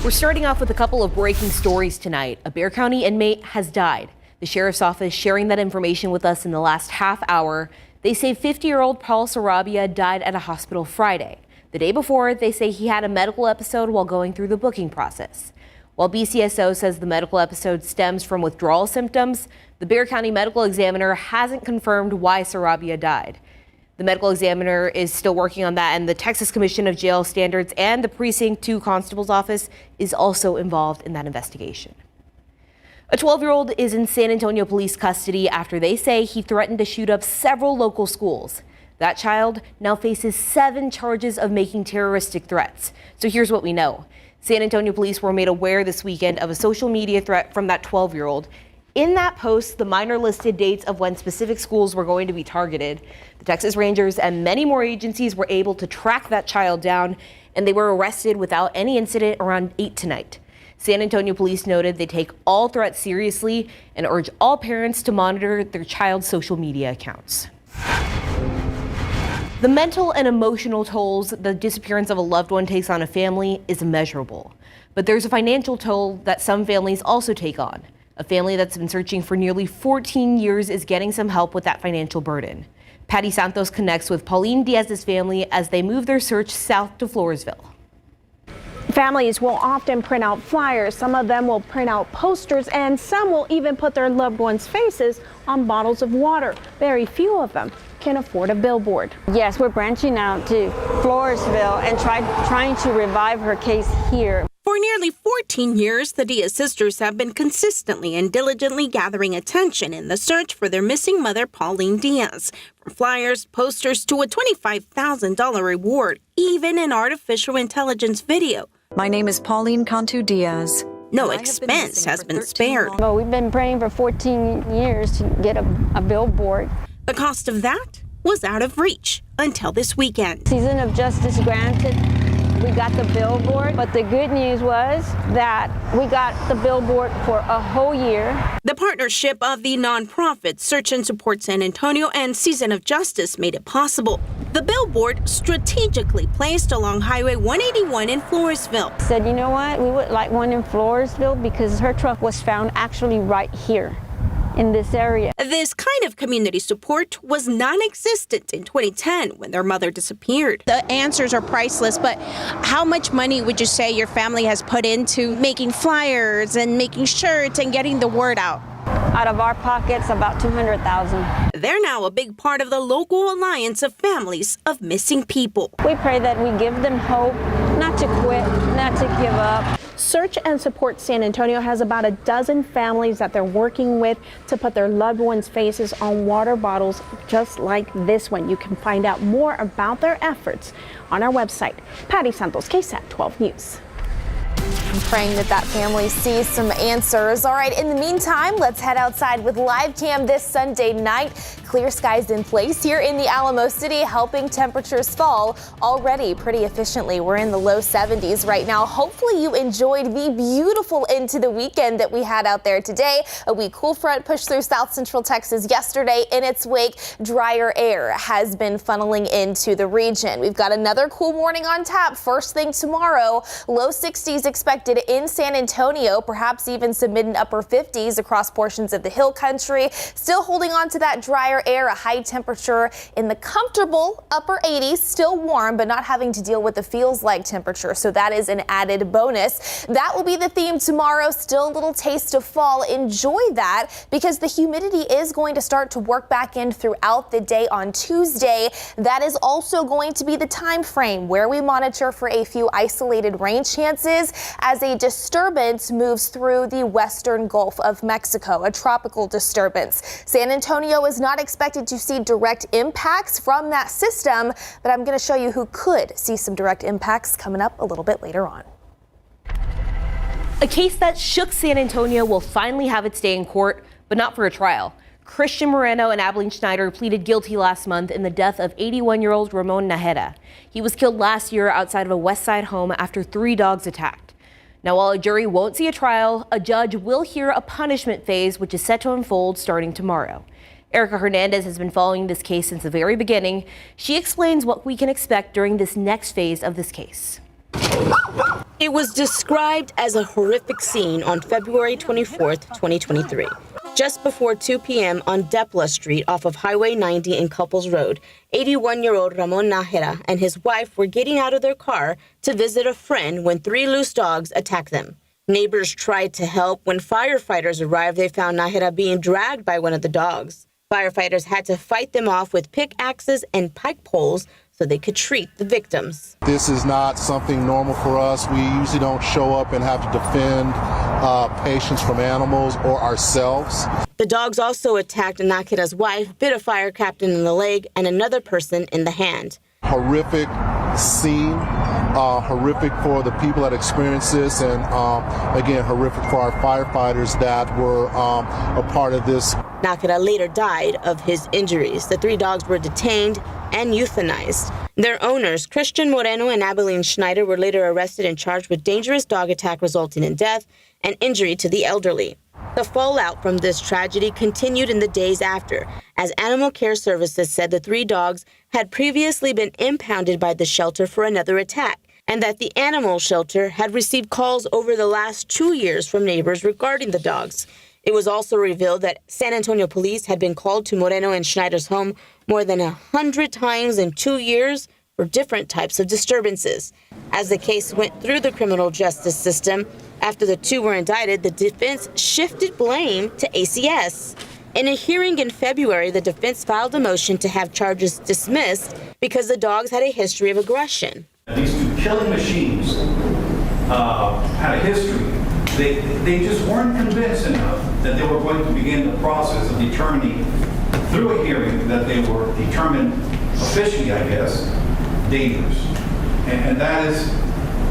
We're starting off with a couple of breaking stories tonight. A Bexar County inmate has died. The sheriff's office sharing that information with us in the last half hour. They say 50-year-old Paul Sarabia died at a hospital Friday. The day before, they say he had a medical episode while going through the booking process. While BCSO says the medical episode stems from withdrawal symptoms, the Bexar County medical examiner hasn't confirmed why Sarabia died. The medical examiner is still working on that, and the Texas Commission of Jail Standards and the Precinct 2 Constable's Office is also involved in that investigation. A 12-year-old is in San Antonio police custody after they say he threatened to shoot up several local schools. That child now faces 7 charges of making terroristic threats. So here's what we know. San Antonio police were made aware this weekend of a social media threat from that 12-year-old. In that post, the minor listed dates of when specific schools were going to be targeted. The Texas Rangers and many more agencies were able to track that child down, and they were arrested without any incident around 8 tonight. San Antonio police noted they take all threats seriously and urge all parents to monitor their child's social media accounts. The mental and emotional tolls the disappearance of a loved one takes on a family is immeasurable. But there's a financial toll that some families also take on. A family that's been searching for nearly 14 years is getting some help with that financial burden. Patty Santos connects with Pauline Diaz's family as they move their search south to Floresville. Families will often print out flyers. Some of them will print out posters, and some will even put their loved ones' faces on bottles of water. Very few of them can afford a billboard. Yes, we're branching out to Floresville and trying to revive her case here. For nearly 14 years, the Diaz sisters have been consistently and diligently gathering attention in the search for their missing mother, Pauline Diaz. From flyers, posters, to a $25,000 reward, even an artificial intelligence video. My name is Pauline Cantu Diaz. No expense has been spared. Well, we've been praying for 14 years to get a billboard. The cost of that was out of reach until this weekend. Season of justice granted. We got the billboard, but the good news was that we got the billboard for a whole year. The partnership of the nonprofit Search and Support San Antonio and Season of Justice made it possible. The billboard strategically placed along Highway 181 in Floresville. Said, you know what, we would like one in Floresville because her truck was found actually right here in this area. This kind of community support was non-existent in 2010 when their mother disappeared. The answers are priceless, but how much money would you say your family has put into making flyers and making shirts and getting the word out? Out of our pockets, about $200,000. They're now a big part of the local alliance of families of missing people. We pray that we give them hope, not to quit, not to give up. Search and Support San Antonio has about a dozen families that they're working with to put their loved ones' faces on water bottles just like this one. You can find out more about their efforts on our website. Patty Santos, KSAT 12 News. I'm praying that family sees some answers. All right, in the meantime, let's head outside with live cam this Sunday night. Clear skies in place here in the Alamo City, helping temperatures fall already pretty efficiently. We're in the low 70s right now. Hopefully you enjoyed the beautiful into the weekend that we had out there today. A weak cool front pushed through south central Texas yesterday. In its wake, drier air has been funneling into the region. We've got another cool morning on tap first thing tomorrow. Low 60s expected in San Antonio, perhaps even some mid and upper 50s across portions of the hill country. Still holding on to that drier air, a high temperature in the comfortable upper 80s, still warm, but not having to deal with the feels like temperature. So that is an added bonus. That will be the theme tomorrow. Still a little taste of fall. Enjoy that because the humidity is going to start to work back in throughout the day on Tuesday. That is also going to be the time frame where we monitor for a few isolated rain chances as a disturbance moves through the western Gulf of Mexico, a tropical disturbance. San Antonio is not expected to see direct impacts from that system, but I'm going to show you who could see some direct impacts coming up a little bit later on. A case that shook San Antonio will finally have its day in court, but not for a trial. Christian Moreno and Abilene Schneider pleaded guilty last month in the death of 81-year-old Ramon Najera. He was killed last year outside of a West Side home after 3 dogs attacked. Now, while a jury won't see a trial, a judge will hear a punishment phase, which is set to unfold starting tomorrow. Erica Hernandez has been following this case since the very beginning. She explains what we can expect during this next phase of this case. It was described as a horrific scene on February 24th, 2023. Just before 2 p.m. on Depla Street off of Highway 90 in Couples Road, 81-year-old Ramon Nájera and his wife were getting out of their car to visit a friend when 3 loose dogs attacked them. Neighbors tried to help. When firefighters arrived, they found Nájera being dragged by one of the dogs. Firefighters had to fight them off with pickaxes and pike poles so they could treat the victims. This is not something normal for us. We usually don't show up and have to defend patients from animals or ourselves. The dogs also attacked Nájera's wife, bit a fire captain in the leg, and another person in the hand. Horrific scene, horrific for the people that experienced this, and again, horrific for our firefighters that were a part of this. Nájera later died of his injuries. The 3 dogs were detained and euthanized. Their owners, Christian Moreno and Abilene Schneider, were later arrested and charged with dangerous dog attack resulting in death and injury to the elderly. The fallout from this tragedy continued in the days after, as Animal Care Services said the 3 dogs had previously been impounded by the shelter for another attack, and that the animal shelter had received calls over the last 2 years from neighbors regarding the dogs. It was also revealed that San Antonio police had been called to Moreno and Schneider's home more than 100 times in 2 years for different types of disturbances. As the case went through the criminal justice system, after the 2 were indicted, the defense shifted blame to ACS. In a hearing in February, the defense filed a motion to have charges dismissed because the dogs had a history of aggression. These 2 killing machines had a history. They just weren't convinced enough that they were going to begin the process of determining through a hearing that they were determined officially, I guess, dangerous. And that is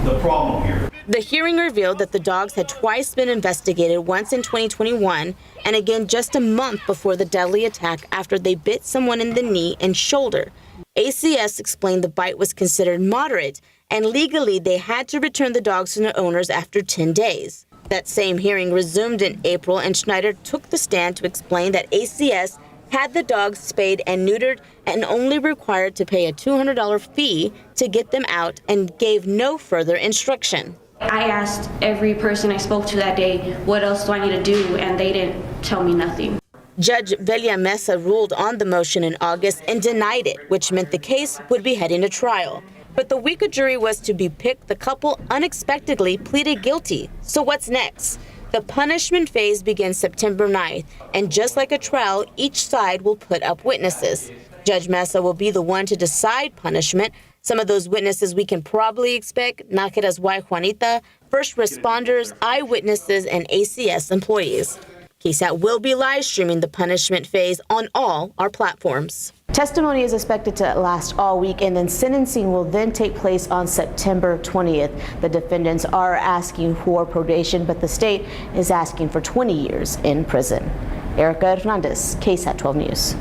the problem here. The hearing revealed that the dogs had twice been investigated, once in 2021 and again just a month before the deadly attack after they bit someone in the knee and shoulder. ACS explained the bite was considered moderate and legally they had to return the dogs to their owners after 10 days. That same hearing resumed in April and Schneider took the stand to explain that ACS had the dogs spayed and neutered and only required to pay a $200 fee to get them out and gave no further instruction. I asked every person I spoke to that day, what else do I need to do? And they didn't tell me nothing. Judge Velia Mesa ruled on the motion in August and denied it, which meant the case would be heading to trial. But the week a jury was to be picked, the couple unexpectedly pleaded guilty. So what's next? The punishment phase begins September 9th, and just like a trial, each side will put up witnesses. Judge Mesa will be the one to decide punishment. Some of those witnesses we can probably expect: Nájera's wife Juanita, first responders, eyewitnesses, and ACS employees. KSAT will be live streaming the punishment phase on all our platforms. Testimony is expected to last all week, and then sentencing will then take place on September 20th. The defendants are asking for probation, but the state is asking for 20 years in prison. Erica Hernandez, KSAT 12 News.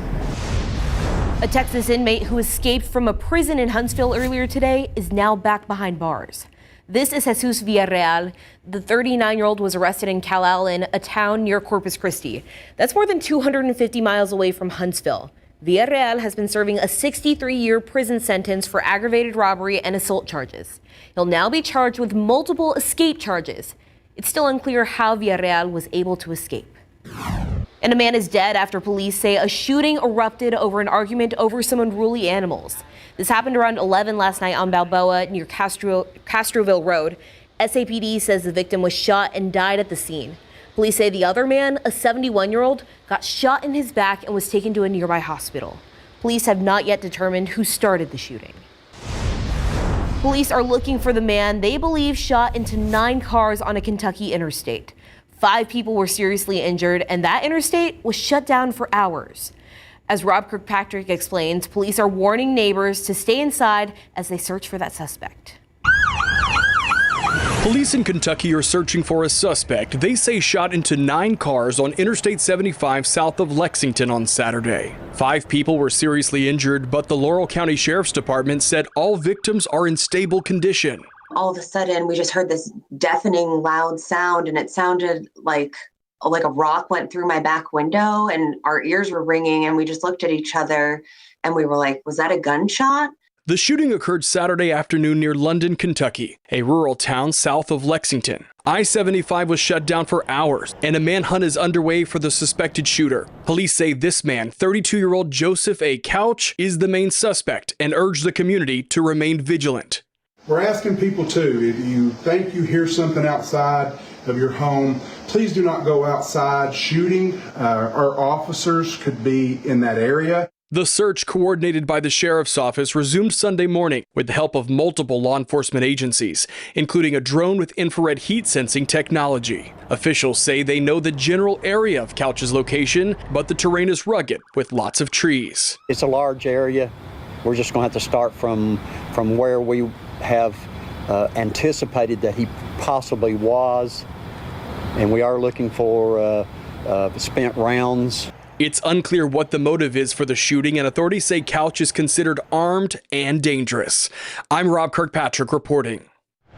A Texas inmate who escaped from a prison in Huntsville earlier today is now back behind bars. This is Jesus Villarreal. The 39-year-old was arrested in Calallen, a town near Corpus Christi. That's more than 250 miles away from Huntsville. Villarreal has been serving a 63-year prison sentence for aggravated robbery and assault charges. He'll now be charged with multiple escape charges. It's still unclear how Villarreal was able to escape. And a man is dead after police say a shooting erupted over an argument over some unruly animals. This happened around 11 last night on Balboa near Castroville Road. SAPD says the victim was shot and died at the scene. Police say the other man, a 71-year-old, got shot in his back and was taken to a nearby hospital. Police have not yet determined who started the shooting. Police are looking for the man they believe shot into 9 cars on a Kentucky interstate. 5 people were seriously injured, and that interstate was shut down for hours. As Rob Kirkpatrick explains, police are warning neighbors to stay inside as they search for that suspect. Police in Kentucky are searching for a suspect they say shot into 9 cars on Interstate 75 south of Lexington on Saturday. 5 people were seriously injured, but the Laurel County Sheriff's Department said all victims are in stable condition. All of a sudden, we just heard this deafening loud sound, and it sounded like a rock went through my back window, and our ears were ringing, and we just looked at each other and we were like, was that a gunshot? The shooting occurred Saturday afternoon near London, Kentucky, a rural town south of Lexington. I-75 was shut down for hours, and a manhunt is underway for the suspected shooter. Police say this man, 32-year-old Joseph A. Couch, is the main suspect and urge the community to remain vigilant. We're asking people too, if you think you hear something outside of your home, please do not go outside shooting. Our officers could be in that area. The search, coordinated by the sheriff's office, resumed Sunday morning with the help of multiple law enforcement agencies, including a drone with infrared heat sensing technology. Officials say they know the general area of Couch's location, but the terrain is rugged with lots of trees. It's a large area. We're just going to have to start from where we have anticipated that he possibly was, and we are looking for spent rounds. It's unclear what the motive is for the shooting, and authorities say Couch is considered armed and dangerous. I'm Rob Kirkpatrick reporting.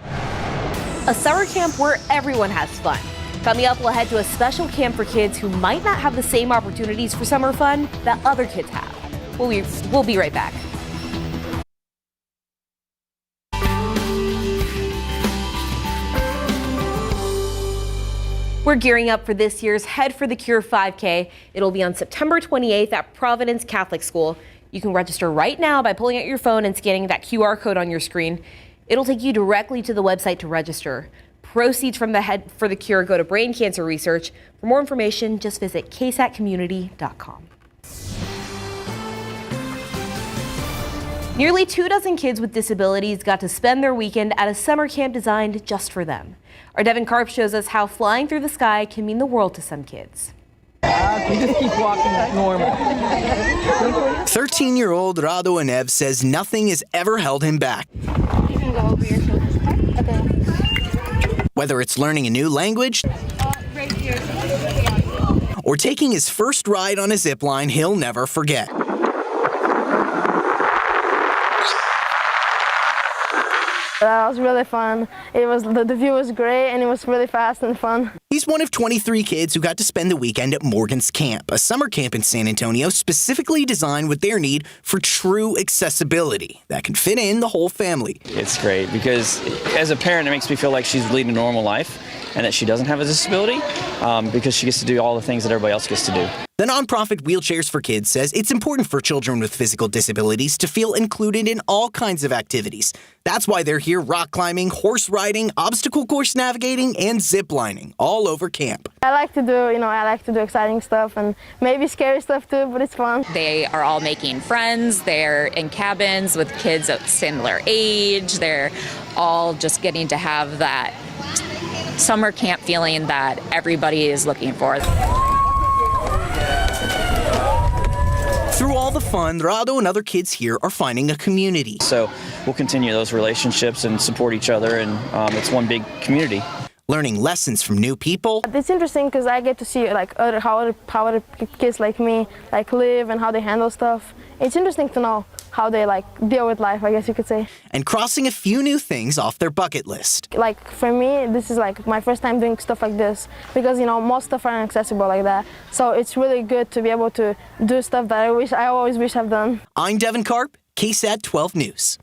A summer camp where everyone has fun. Coming up, we'll head to a special camp for kids who might not have the same opportunities for summer fun that other kids have. We'll be right back. We're gearing up for this year's Head for the Cure 5K. It'll be on September 28th at Providence Catholic School. You can register right now by pulling out your phone and scanning that QR code on your screen. It'll take you directly to the website to register. Proceeds from the Head for the Cure go to brain cancer research. For more information, just visit ksatcommunity.com. Nearly 24 kids with disabilities got to spend their weekend at a summer camp designed just for them. Our Devin Karp shows us how flying through the sky can mean the world to some kids. You just keep walking normal. 13-year-old Rado Anev says nothing has ever held him back. You can go over your shoulders. Okay. Whether it's learning a new language Right here. or taking his first ride on a zip line he'll never forget. That was really fun. The view was great and it was really fast and fun. He's one of 23 kids who got to spend the weekend at Morgan's Camp, a summer camp in San Antonio specifically designed with their need for true accessibility that can fit in the whole family. It's great because as a parent, it makes me feel like she's leading a normal life and that she doesn't have a disability because she gets to do all the things that everybody else gets to do. The nonprofit Wheelchairs for Kids says it's important for children with physical disabilities to feel included in all kinds of activities. That's why they're here rock climbing, horse riding, obstacle course navigating, and zip lining all over camp. I like to do exciting stuff and maybe scary stuff too, but it's fun. They are all making friends. They're in cabins with kids of similar age. They're all just getting to have that summer camp feeling that everybody is looking for. Through all the fun, Rado and other kids here are finding a community. So we'll continue those relationships and support each other, and it's one big community. Learning lessons from new people. It's interesting because I get to see how other kids like me live and how they handle stuff. It's interesting to know how they deal with life, I guess you could say. And crossing a few new things off their bucket list. For me, this is my first time doing stuff like this because most stuff aren't accessible like that. So it's really good to be able to do stuff that I always wish I've done. I'm Devin Karp, KSAT 12 News.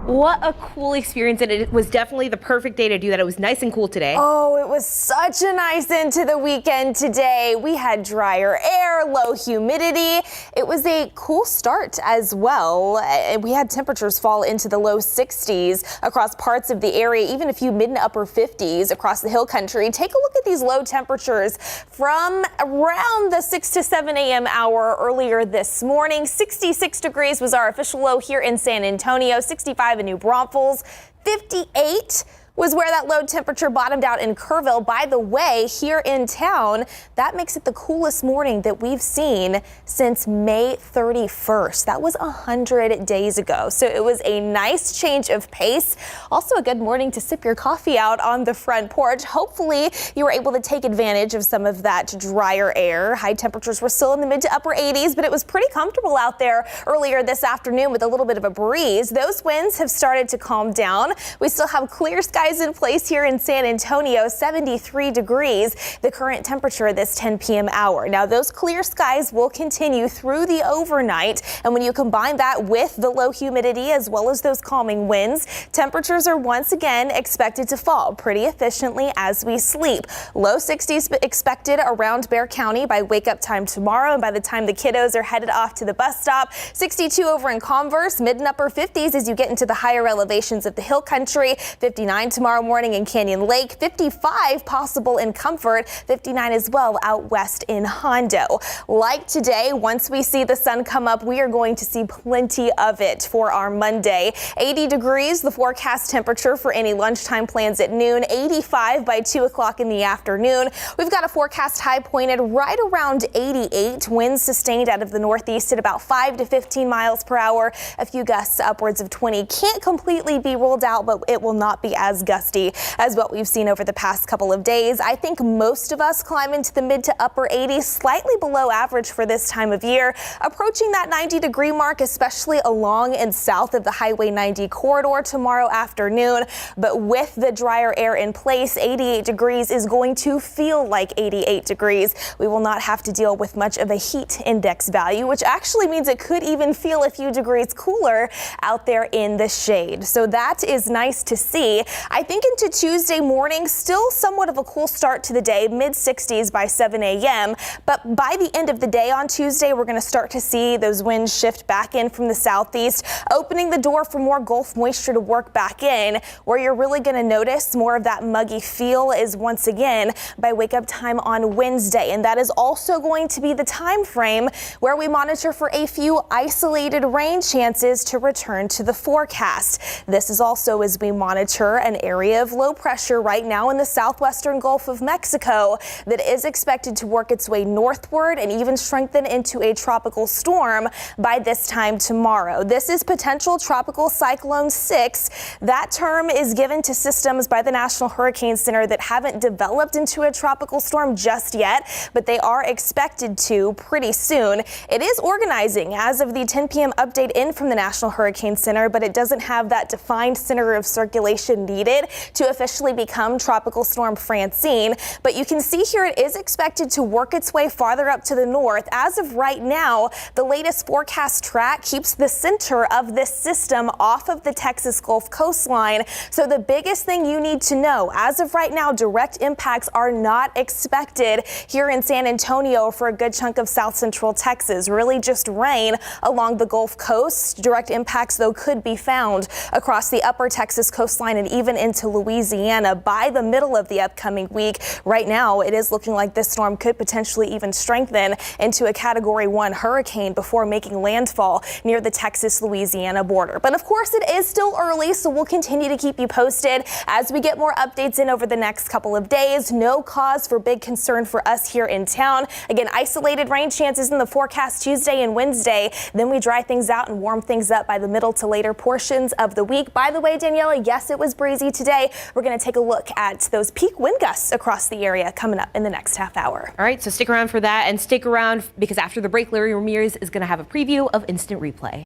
What a cool experience, and it was definitely the perfect day to do that. It was nice and cool today. Oh, it was such a nice end to the weekend today. We had drier air, low humidity. It was a cool start as well. We had temperatures fall into the low 60s across parts of the area, even a few mid and upper 50s across the hill country. Take a look at these low temperatures from around the 6 to 7 a.m. hour earlier this morning. 66 degrees was our official low here in San Antonio, 65 in New Braunfels, 58 was where that low temperature bottomed out in Kerrville. By the way, here in town, that makes it the coolest morning that we've seen since May 31st. That was 100 days ago. So it was a nice change of pace. Also a good morning to sip your coffee out on the front porch. Hopefully you were able to take advantage of some of that drier air. High temperatures were still in the mid to upper 80s, but it was pretty comfortable out there earlier this afternoon with a little bit of a breeze. Those winds have started to calm down. We still have clear skies skies in place here in San Antonio, 73 degrees, the current temperature this 10 p.m. hour. Now, those clear skies will continue through the overnight, and when you combine that with the low humidity as well as those calming winds, temperatures are once again expected to fall pretty efficiently as we sleep. Low 60s expected around Bexar County by wake-up time tomorrow, and by the time the kiddos are headed off to the bus stop, 62 over in Converse, mid and upper 50s as you get into the higher elevations of the hill country, 59 tomorrow morning in Canyon Lake, 55 possible in Comfort, 59 as well out west in Hondo. Like today, once we see the sun come up, we are going to see plenty of it for our Monday. 80 degrees, the forecast temperature for any lunchtime plans at noon, 85 by 2 o'clock in the afternoon. We've got a forecast high pointed right around 88, winds sustained out of the northeast at about 5 to 15 miles per hour. A few gusts upwards of 20 can't completely be ruled out, but it will not be as gusty as what we've seen over the past couple of days. I think most of us climb into the mid to upper 80s, slightly below average for this time of year, approaching that 90-degree mark, especially along and south of the Highway 90 corridor tomorrow afternoon. But with the drier air in place, 88 degrees is going to feel like 88 degrees. We will not have to deal with much of a heat index value, which actually means it could even feel a few degrees cooler out there in the shade. So that is nice to see. I think into Tuesday morning, still somewhat of a cool start to the day, mid 60s by 7 a.m. But by the end of the day on Tuesday, we're going to start to see those winds shift back in from the southeast, opening the door for more Gulf moisture to work back in. Where you're really going to notice more of that muggy feel is once again by wake up time on Wednesday. And that is also going to be the time frame where we monitor for a few isolated rain chances to return to the forecast. This is also as we monitor an area of low pressure right now in the southwestern Gulf of Mexico that is expected to work its way northward and even strengthen into a tropical storm by this time tomorrow. This is potential tropical cyclone 6. That term is given to systems by the National Hurricane Center that haven't developed into a tropical storm just yet, but they are expected to pretty soon. It is organizing as of the 10 p.m. update in from the National Hurricane Center, but it doesn't have that defined center of circulation needed to officially become Tropical Storm Francine. But you can see here it is expected to work its way farther up to the north. As of right now, the latest forecast track keeps the center of this system off of the Texas Gulf coastline. So the biggest thing you need to know, as of right now, direct impacts are not expected here in San Antonio for a good chunk of south central Texas. Really just rain along the Gulf Coast. Direct impacts, though, could be found across the upper Texas coastline and even into Louisiana by the middle of the upcoming week. Right now, it is looking like this storm could potentially even strengthen into a Category 1 hurricane before making landfall near the Texas-Louisiana border. But of course, it is still early, so we'll continue to keep you posted as we get more updates in over the next couple of days. No cause for big concern for us here in town. Again, isolated rain chances in the forecast Tuesday and Wednesday. Then we dry things out and warm things up by the middle to later portions of the week. By the way, Daniela, yes, it was breezy today. We're going to take a look at those peak wind gusts across the area coming up in the next half hour. All right, so stick around for that, and stick around because after the break, Larry Ramirez is going to have a preview of Instant Replay.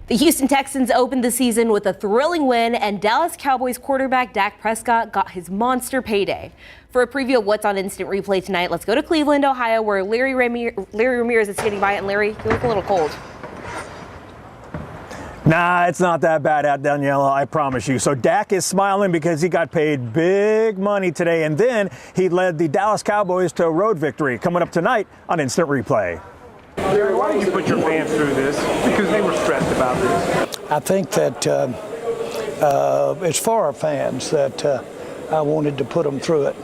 The Houston Texans opened the season with a thrilling win, and Dallas Cowboys quarterback Dak Prescott got his monster payday. For a preview of what's on Instant Replay tonight, let's go to Cleveland, Ohio, where Larry Ramirez is standing by. And Larry, you look a little cold. Nah, it's not that bad, Daniela, I promise you. So Dak is smiling because he got paid big money today, and then he led the Dallas Cowboys to a road victory. Coming up tonight on Instant Replay. Larry, why did you put your fans through this? Because they were stressed about this. I think that it's for our fans that I wanted to put them through it.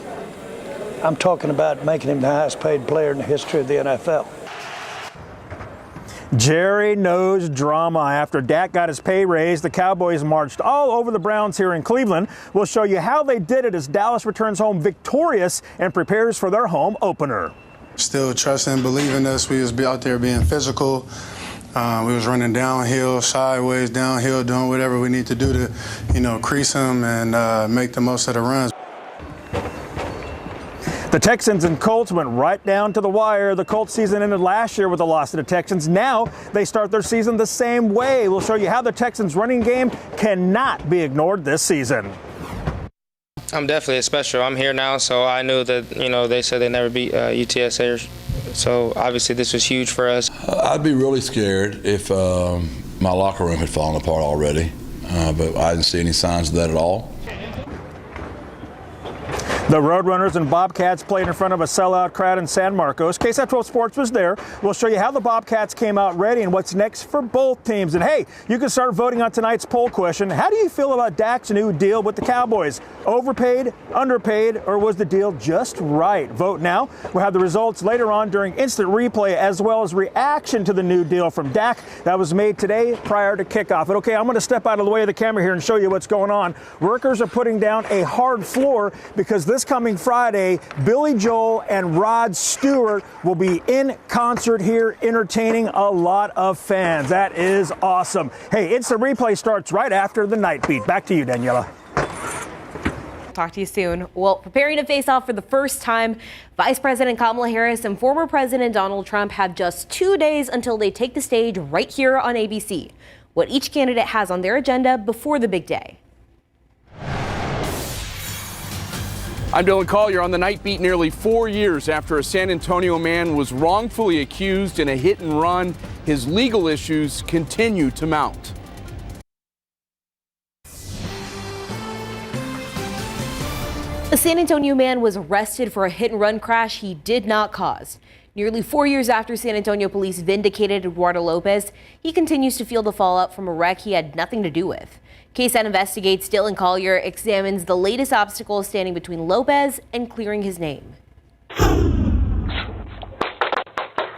I'm talking about making him the highest paid player in the history of the NFL. Jerry knows drama. After Dak got his pay raise, the Cowboys marched all over the Browns here in Cleveland. We'll show you how they did it as Dallas returns home victorious and prepares for their home opener. Still trusting and believing us. We was out there being physical. We was running downhill, sideways, downhill, doing whatever we need to do to, crease them and make the most of the runs. The Texans and Colts went right down to the wire. The Colts season ended last year with a loss to the Texans. Now they start their season the same way. We'll show you how the Texans running game cannot be ignored this season. I'm definitely special. I'm here now, so I knew that, they said they never beat UTSA. So obviously this was huge for us. I'd be really scared if my locker room had fallen apart already, but I didn't see any signs of that at all. The Roadrunners and Bobcats played in front of a sellout crowd in San Marcos. KSAT 12 Sports was there. We'll show you how the Bobcats came out ready and what's next for both teams. And hey, you can start voting on tonight's poll question. How do you feel about Dak's new deal with the Cowboys? Overpaid, underpaid, or was the deal just right? Vote now. We'll have the results later on during instant replay, as well as reaction to the new deal from Dak that was made today prior to kickoff. But okay, I'm going to step out of the way of the camera here and show you what's going on. Workers are putting down a hard floor because this coming Friday, Billy Joel and Rod Stewart will be in concert here, entertaining a lot of fans. That is awesome. Hey, instant replay starts right after the Nightbeat. Back to you, Daniela. Talk to you soon. Well, preparing to face off for the first time, Vice President Kamala Harris and former President Donald Trump have just 2 days until they take the stage right here on ABC. What each candidate has on their agenda before the big day. I'm Dylan Collier on the Nightbeat. Nearly 4 years after a San Antonio man was wrongfully accused in a hit and run, his legal issues continue to mount. A San Antonio man was arrested for a hit and run crash he did not cause. Nearly 4 years after San Antonio police vindicated Eduardo Lopez, he continues to feel the fallout from a wreck he had nothing to do with. KSAT investigates. Dylan Collier examines the latest obstacles standing between Lopez and clearing his name.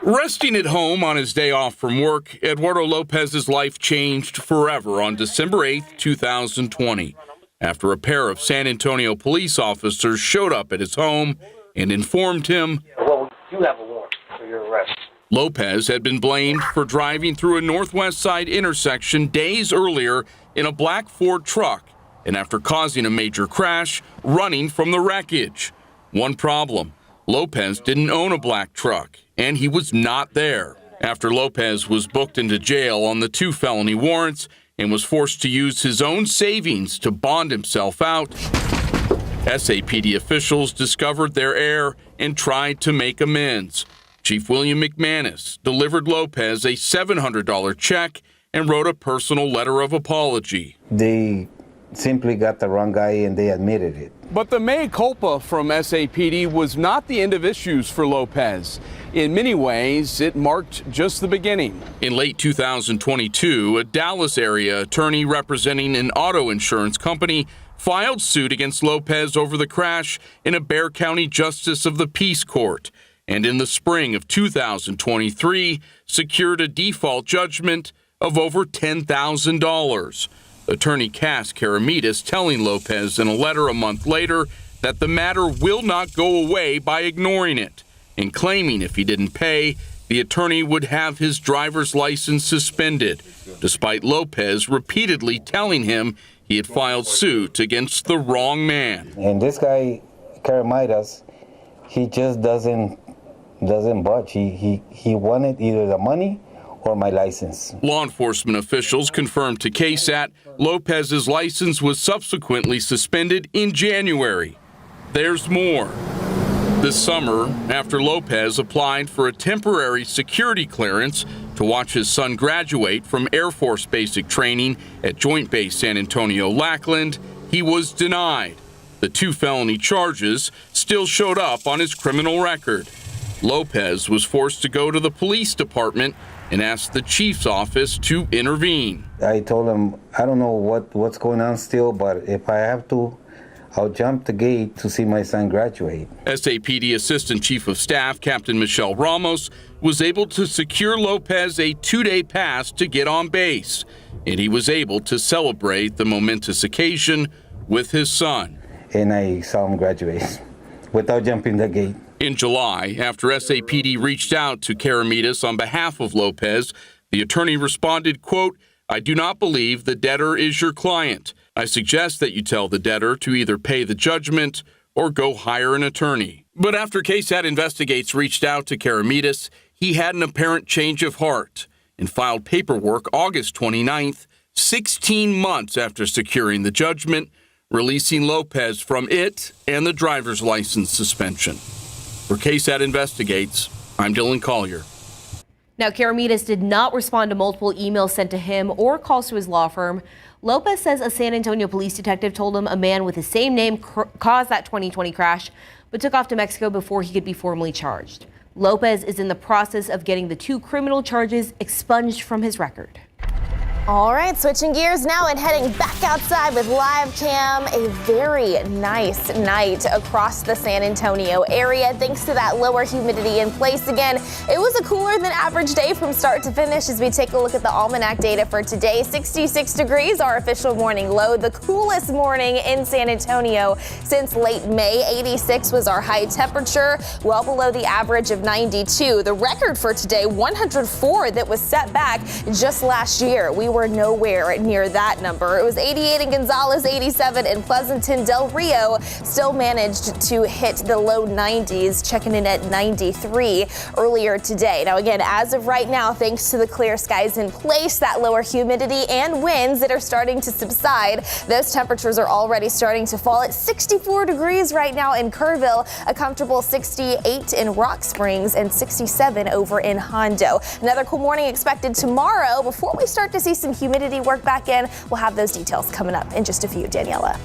Resting at home on his day off from work, Eduardo Lopez's life changed forever on December 8, 2020, after a pair of San Antonio police officers showed up at his home and informed him, "Well, you have a warrant for your arrest." Lopez had been blamed for driving through a Northwest Side intersection days earlier in a black Ford truck, and after causing a major crash, running from the wreckage. One problem, Lopez didn't own a black truck, and he was not there. After Lopez was booked into jail on the 2 felony warrants and was forced to use his own savings to bond himself out, SAPD officials discovered their error and tried to make amends. Chief William McManus delivered Lopez a $700 check and wrote a personal letter of apology. They simply got the wrong guy and they admitted it. But the mea culpa from SAPD was not the end of issues for Lopez. In many ways, it marked just the beginning. In late 2022, a Dallas area attorney representing an auto insurance company filed suit against Lopez over the crash in a Bexar County Justice of the Peace Court, and in the spring of 2023, secured a default judgment of over $10,000. Attorney Cass Karamidas telling Lopez in a letter a month later that the matter will not go away by ignoring it, and claiming if he didn't pay, the attorney would have his driver's license suspended, despite Lopez repeatedly telling him he had filed suit against the wrong man. And this guy, Karamidas, he just doesn't budge. He wanted either the money or my license. Law enforcement officials confirmed to KSAT Lopez's license was subsequently suspended in January. There's more. This summer, after Lopez applied for a temporary security clearance to watch his son graduate from Air Force basic training at Joint Base San Antonio Lackland, he was denied. The 2 felony charges still showed up on his criminal record. Lopez was forced to go to the police department and asked the chief's office to intervene. I told him, I don't know what's going on still, but if I have to, I'll jump the gate to see my son graduate. SAPD Assistant Chief of Staff Captain Michelle Ramos was able to secure Lopez a 2-day pass to get on base, and he was able to celebrate the momentous occasion with his son. And I saw him graduate without jumping the gate. In July, after SAPD reached out to Karamidas on behalf of Lopez, the attorney responded, quote, "I do not believe the debtor is your client. I suggest that you tell the debtor to either pay the judgment or go hire an attorney." But after KSAT Investigates reached out to Karamidas, he had an apparent change of heart and filed paperwork August 29th, 16 months after securing the judgment, releasing Lopez from it and the driver's license suspension. For KSAT Investigates, I'm Dylan Collier. Now, Karamidas did not respond to multiple emails sent to him or calls to his law firm. Lopez says a San Antonio police detective told him a man with the same name caused that 2020 crash, but took off to Mexico before he could be formally charged. Lopez is in the process of getting the 2 criminal charges expunged from his record. All right, switching gears now and heading back outside with live cam. A very nice night across the San Antonio area thanks to that lower humidity in place again. It was a cooler than average day from start to finish as we take a look at the almanac data for today. 66 degrees, our official morning low, the coolest morning in San Antonio since late May. 86 was our high temperature, well below the average of 92. The record for today, 104, that was set back just last year. We were nowhere near that number. It was 88 in Gonzales, 87 in Pleasanton. Del Rio still managed to hit the low 90s, checking in at 93 earlier today. Now again, as of right now, thanks to the clear skies in place, that lower humidity and winds that are starting to subside, those temperatures are already starting to fall at 64 degrees right now in Kerrville, a comfortable 68 in Rock Springs, and 67 over in Hondo. Another cool morning expected tomorrow before we start to see some humidity work back in. We'll have those details coming up in just a few. Daniela.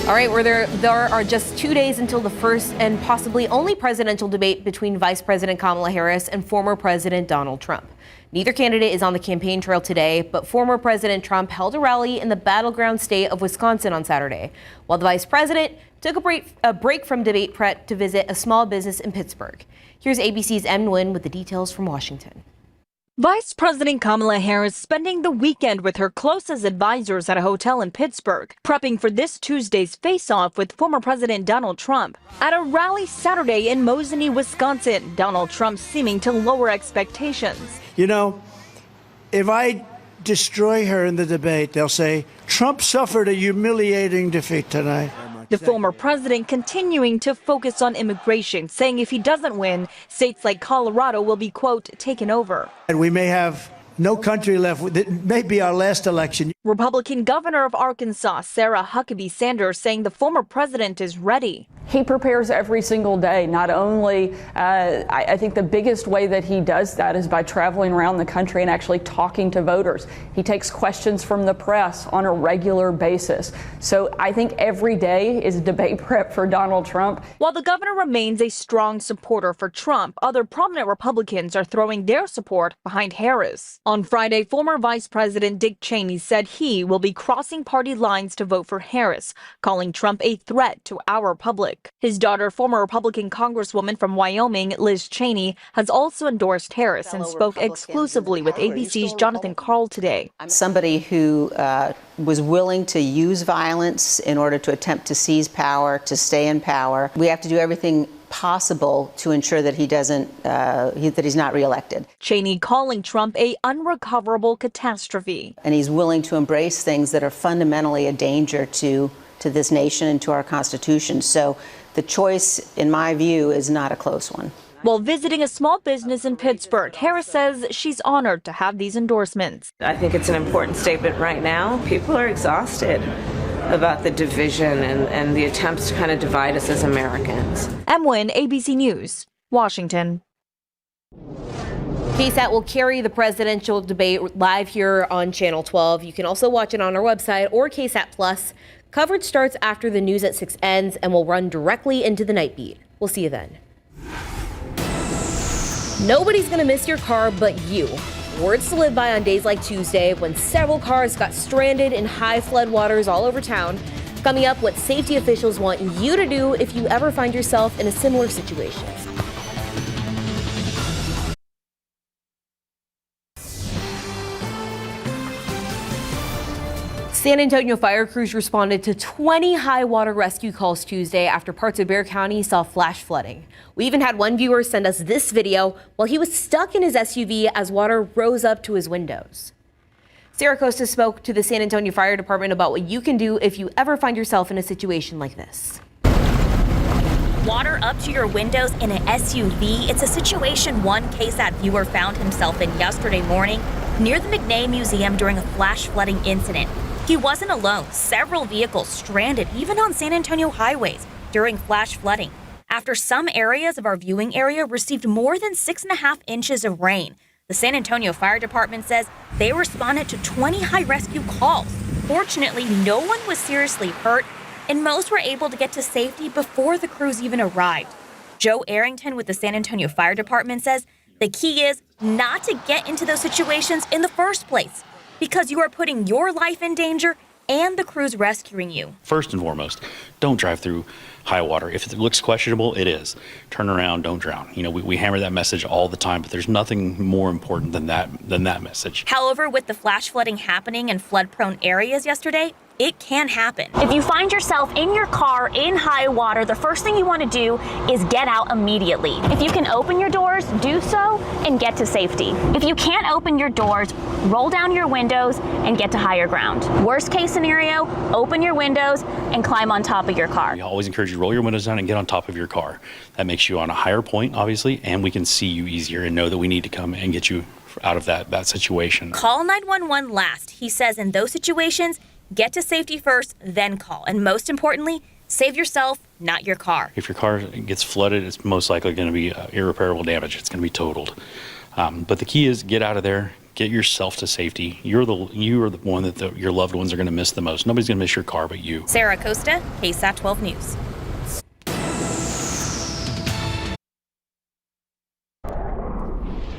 All right, there are just 2 days until the first and possibly only presidential debate between Vice President Kamala Harris and former President Donald Trump. Neither candidate is on the campaign trail today, but former President Trump held a rally in the battleground state of Wisconsin on Saturday, while the vice president took a break from debate prep to visit a small business in Pittsburgh. Here's ABC's Em Nguyen with the details from Washington. Vice President Kamala Harris spending the weekend with her closest advisors at a hotel in Pittsburgh, prepping for this Tuesday's face-off with former President Donald Trump. At a rally Saturday in Mosinee, Wisconsin, Donald Trump seeming to lower expectations. You know, if I destroy her in the debate, they'll say, Trump suffered a humiliating defeat tonight. The former president continuing to focus on immigration, saying if he doesn't win, states like Colorado will be, quote, taken over. And we may have no country left. It may be our last election. Republican governor of Arkansas, Sarah Huckabee Sanders, saying the former president is ready. He prepares every single day. Not only, I think the biggest way that he does that is by traveling around the country and actually talking to voters. He takes questions from the press on a regular basis. So I think every day is debate prep for Donald Trump. While the governor remains a strong supporter for Trump, other prominent Republicans are throwing their support behind Harris. On Friday, former Vice President Dick Cheney said he will be crossing party lines to vote for Harris, calling Trump a threat to our public. His daughter, former Republican Congresswoman from Wyoming, Liz Cheney, has also endorsed Harris and spoke exclusively with ABC's Jonathan Karl today. Somebody who was willing to use violence in order to attempt to seize power, to stay in power. We have to do everything possible to ensure that he doesn't, that he's not reelected. Cheney calling Trump a unrecoverable catastrophe. And he's willing to embrace things that are fundamentally a danger to this nation and to our Constitution. So the choice, in my view, is not a close one. While visiting a small business in Pittsburgh, Harris says she's honored to have these endorsements. I think it's an important statement right now. People are exhausted about the division and the attempts to kind of divide us as Americans. Em Nguyen, ABC News, Washington. KSAT will carry the presidential debate live here on Channel 12. You can also watch it on our website or KSAT Plus. Coverage starts after the news at 6 ends and will run directly into the Nightbeat. We'll see you then. Nobody's going to miss your car but you. Words to live by on days like Tuesday when several cars got stranded in high flood waters all over town. Coming up, what safety officials want you to do if you ever find yourself in a similar situation. San Antonio fire crews responded to 20 high water rescue calls Tuesday after parts of Bexar County saw flash flooding. We even had one viewer send us this video while he was stuck in his SUV as water rose up to his windows. Sarah Costa spoke to the San Antonio Fire Department about what you can do if you ever find yourself in a situation like this. Water up to your windows in an SUV. It's a situation one KSAT viewer found himself in yesterday morning near the McNay Museum during a flash flooding incident. He wasn't alone. Several vehicles stranded even on San Antonio highways during flash flooding after some areas of our viewing area received more than 6.5 inches of rain. The San Antonio Fire Department says they responded to 20 high rescue calls. Fortunately, no one was seriously hurt, and most were able to get to safety before the crews even arrived. Joe Arrington with the San Antonio Fire Department says the key is not to get into those situations in the first place, because you are putting your life in danger and the crews rescuing you. First and foremost, don't drive through high water. If it looks questionable, it is. Turn around, don't drown. You know, we hammer that message all the time, but there's nothing more important than that message. However, with the flash flooding happening in flood-prone areas yesterday, it can happen. If you find yourself in your car in high water, the first thing you want to do is get out immediately. If you can open your doors, do so and get to safety. If you can't open your doors, roll down your windows and get to higher ground. Worst case scenario, open your windows and climb on top of your car. We always encourage you to roll your windows down and get on top of your car. That makes you on a higher point, obviously, and we can see you easier and know that we need to come and get you out of that situation. Call 911 last. He says in those situations, get to safety first, then call. And most importantly, save yourself, not your car. If your car gets flooded, it's most likely going to be irreparable damage. It's going to be totaled. But the key is get out of there, get yourself to safety. You are the one that your loved ones are going to miss the most. Nobody's going to miss your car but you. Sarah Costa, KSAT 12 News.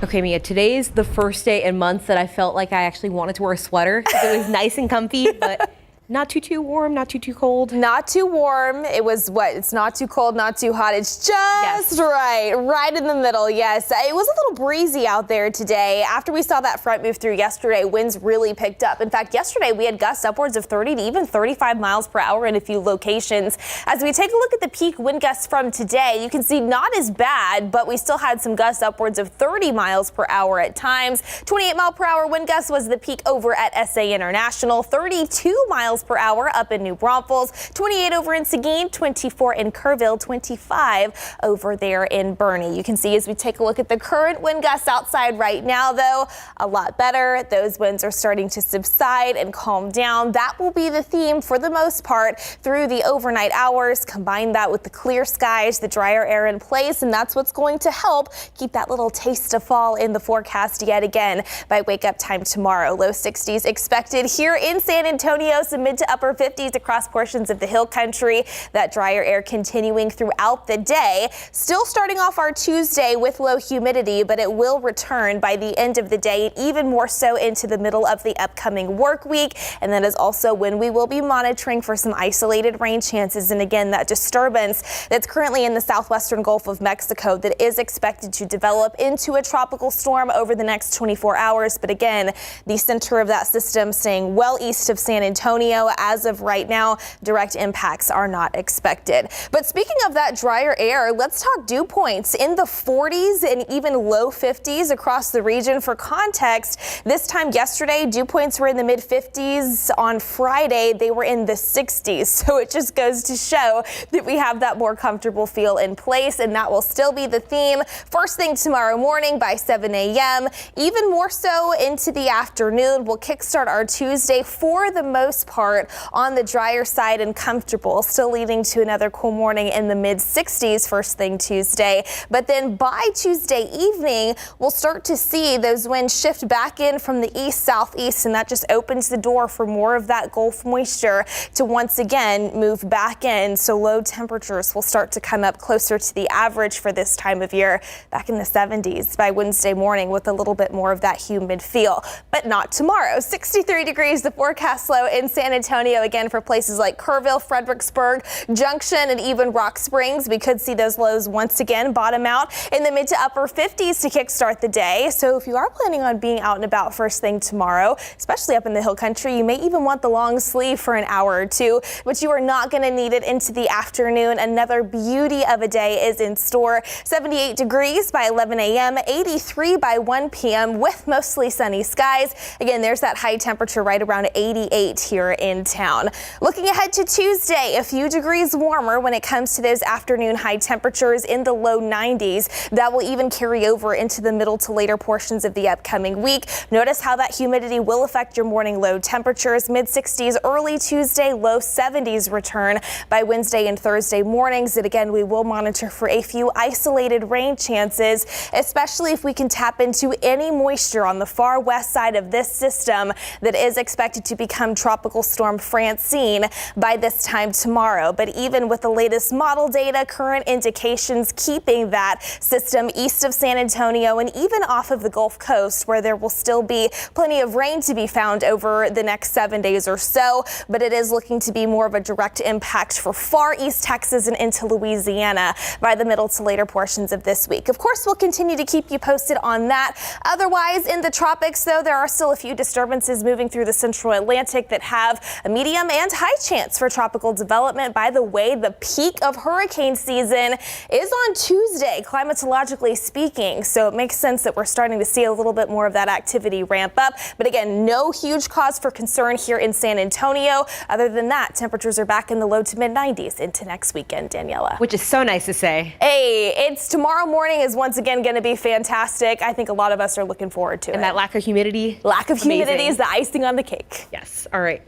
Okay, Mia, today's the first day in months that I felt like I actually wanted to wear a sweater because it was nice and comfy, but not too warm, not too cold. Not too warm. It was what? It's not too cold, not too hot. It's just right in the middle. Yes, it was a little breezy out there today. After we saw that front move through yesterday, winds really picked up. In fact, yesterday we had gusts upwards of 30 to even 35 miles per hour in a few locations. As we take a look at the peak wind gusts from today, you can see not as bad, but we still had some gusts upwards of 30 miles per hour at times. 28 mile per hour wind gust was the peak over at SA International, 32 miles per hour up in New Braunfels, 28 over in Seguin, 24 in Kerrville, 25 over there in Bernie. You can see as we take a look at the current wind gusts outside right now, though, a lot better. Those winds are starting to subside and calm down. That will be the theme for the most part through the overnight hours. Combine that with the clear skies, the drier air in place, and that's what's going to help keep that little taste of fall in the forecast yet again by wake up time tomorrow. Low 60s expected here in San Antonio, some mid to upper 50s across portions of the hill country. That drier air continuing throughout the day. Still starting off our Tuesday with low humidity, but it will return by the end of the day and even more so into the middle of the upcoming work week. And that is also when we will be monitoring for some isolated rain chances. And again, that disturbance that's currently in the southwestern Gulf of Mexico that is expected to develop into a tropical storm over the next 24 hours. But again, the center of that system staying well east of San Antonio. As of right now, direct impacts are not expected. But speaking of that drier air, let's talk dew points in the 40s and even low 50s across the region. For context, this time yesterday, dew points were in the mid 50s. On Friday, they were in the 60s. So it just goes to show that we have that more comfortable feel in place, and that will still be the theme first thing tomorrow morning by 7 a.m. Even more so into the afternoon. We'll kickstart our Tuesday for the most part on the drier side and comfortable, still leading to another cool morning in the mid 60s first thing Tuesday. But then by Tuesday evening, we'll start to see those winds shift back in from the east southeast, and that just opens the door for more of that Gulf moisture to once again move back in. So low temperatures will start to come up closer to the average for this time of year, back in the 70s by Wednesday morning with a little bit more of that humid feel. But not tomorrow. 63 degrees the forecast low in San Antonio again for places like Kerrville, Fredericksburg, Junction, and even Rock Springs. We could see those lows once again bottom out in the mid to upper 50s to kickstart the day. So if you are planning on being out and about first thing tomorrow, especially up in the hill country, you may even want the long sleeve for an hour or two, but you are not going to need it into the afternoon. Another beauty of a day is in store. 78 degrees by 11 a.m., 83 by 1 p.m. with mostly sunny skies. Again, there's that high temperature right around 88 here in town. Looking ahead to Tuesday, a few degrees warmer when it comes to those afternoon high temperatures in the low 90s. That will even carry over into the middle to later portions of the upcoming week. Notice how that humidity will affect your morning low temperatures. Mid-60s early Tuesday, low 70s return by Wednesday and Thursday mornings. And again, we will monitor for a few isolated rain chances, especially if we can tap into any moisture on the far west side of this system that is expected to become Tropical Storm Francine by this time tomorrow. But even with the latest model data, current indications keeping that system east of San Antonio and even off of the Gulf Coast, where there will still be plenty of rain to be found over the next 7 days or so. But it is looking to be more of a direct impact for far east Texas and into Louisiana by the middle to later portions of this week. Of course, we'll continue to keep you posted on that. Otherwise, in the tropics, though, there are still a few disturbances moving through the central Atlantic that have a medium and high chance for tropical development. By the way, the peak of hurricane season is on Tuesday, climatologically speaking. So it makes sense that we're starting to see a little bit more of that activity ramp up. But again, no huge cause for concern here in San Antonio. Other than that, temperatures are back in the low to mid 90s into next weekend, Daniela. Which is so nice to say. Hey, it's tomorrow morning is once again going to be fantastic. I think a lot of us are looking forward to it. And that lack of humidity? Lack of humidity is the icing on the cake. Yes. All right.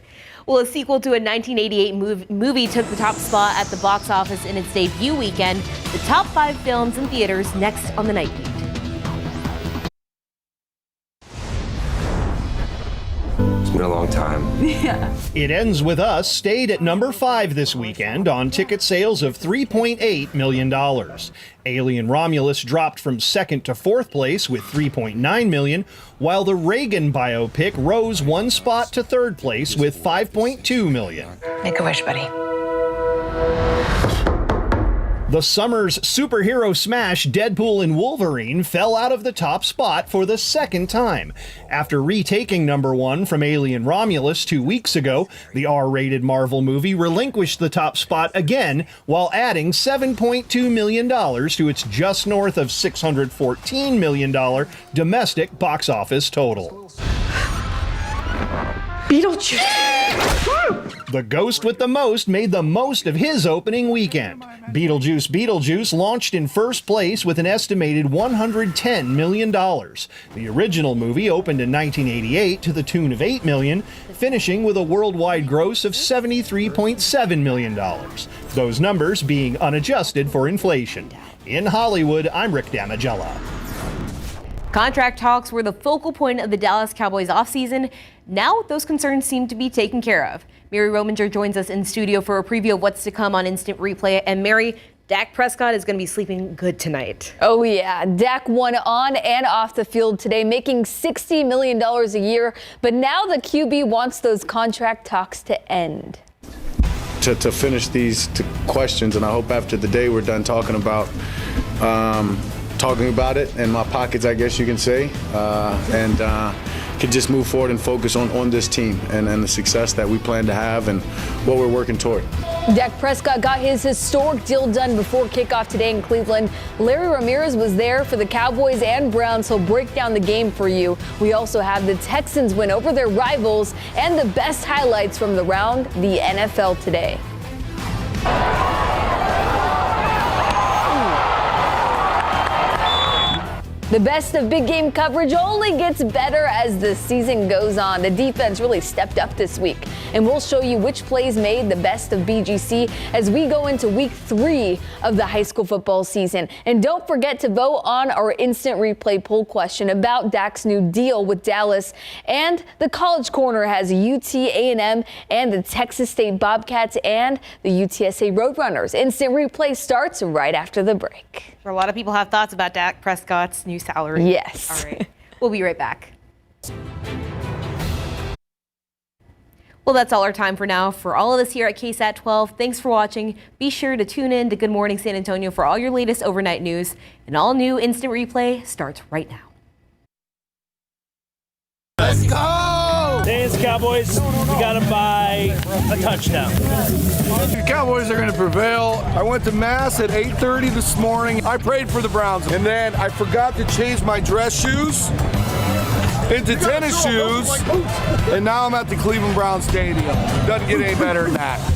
Well, a sequel to a 1988 movie took the top spot at the box office in its debut weekend. The top 5 films in theaters next on the Nightbeat. It's been a long time. Yeah. It Ends With Us stayed at number 5 this weekend on ticket sales of $3.8 million. Alien Romulus dropped from 2nd to 4th place with $3.9 million, while the Reagan biopic rose 1 spot to 3rd place with $5.2 million. Make a wish, buddy. The summer's superhero smash Deadpool and Wolverine fell out of the top spot for the 2nd time. After retaking number 1 from Alien Romulus 2 weeks ago, the R-rated Marvel movie relinquished the top spot again while adding $7.2 million to its just north of $614 million domestic box office total. Beetlejuice! The ghost with the most made the most of his opening weekend. Beetlejuice launched in 1st place with an estimated $110 million. The original movie opened in 1988 to the tune of $8 million, finishing with a worldwide gross of $73.7 million. Those numbers being unadjusted for inflation. In Hollywood, I'm Rick Damigella. Contract talks were the focal point of the Dallas Cowboys offseason. Now those concerns seem to be taken care of. Mary Rominger joins us in studio for a preview of what's to come on Instant Replay. And Mary, Dak Prescott is going to be sleeping good tonight. Oh, yeah. Dak won on and off the field today, making $60 million a year. But now the QB wants those contract talks to end. To finish these questions, and I hope after the day we're done talking about it in my pockets, I guess you can say, and can just move forward and focus on this team and the success that we plan to have and what we're working toward. Dak Prescott got his historic deal done before kickoff today in Cleveland. Larry Ramirez was there for the Cowboys and Browns. He'll break down the game for you. We also have the Texans win over their rivals and the best highlights from around the NFL today. The best of big game coverage only gets better as the season goes on. The defense really stepped up this week, and we'll show you which plays made the best of BGC as we go into week 3 of the high school football season. And don't forget to vote on our Instant Replay poll question about Dak's new deal with Dallas. And the College Corner has UT A&M and the Texas State Bobcats and the UTSA Roadrunners. Instant Replay starts right after the break. A lot of people have thoughts about Dak Prescott's new salary. Yes. All right. We'll be right back. Well, that's all our time for now. For all of us here at KSAT 12, thanks for watching. Be sure to tune in to Good Morning San Antonio for all your latest overnight news. An all-new Instant Replay starts right now. Let's go! Today's Cowboys, we got them by a touchdown. The Cowboys are going to prevail. I went to Mass at 8:30 this morning. I prayed for the Browns, and then I forgot to change my dress shoes. into tennis shoes, and now I'm at the Cleveland Browns Stadium. Doesn't get any better than that.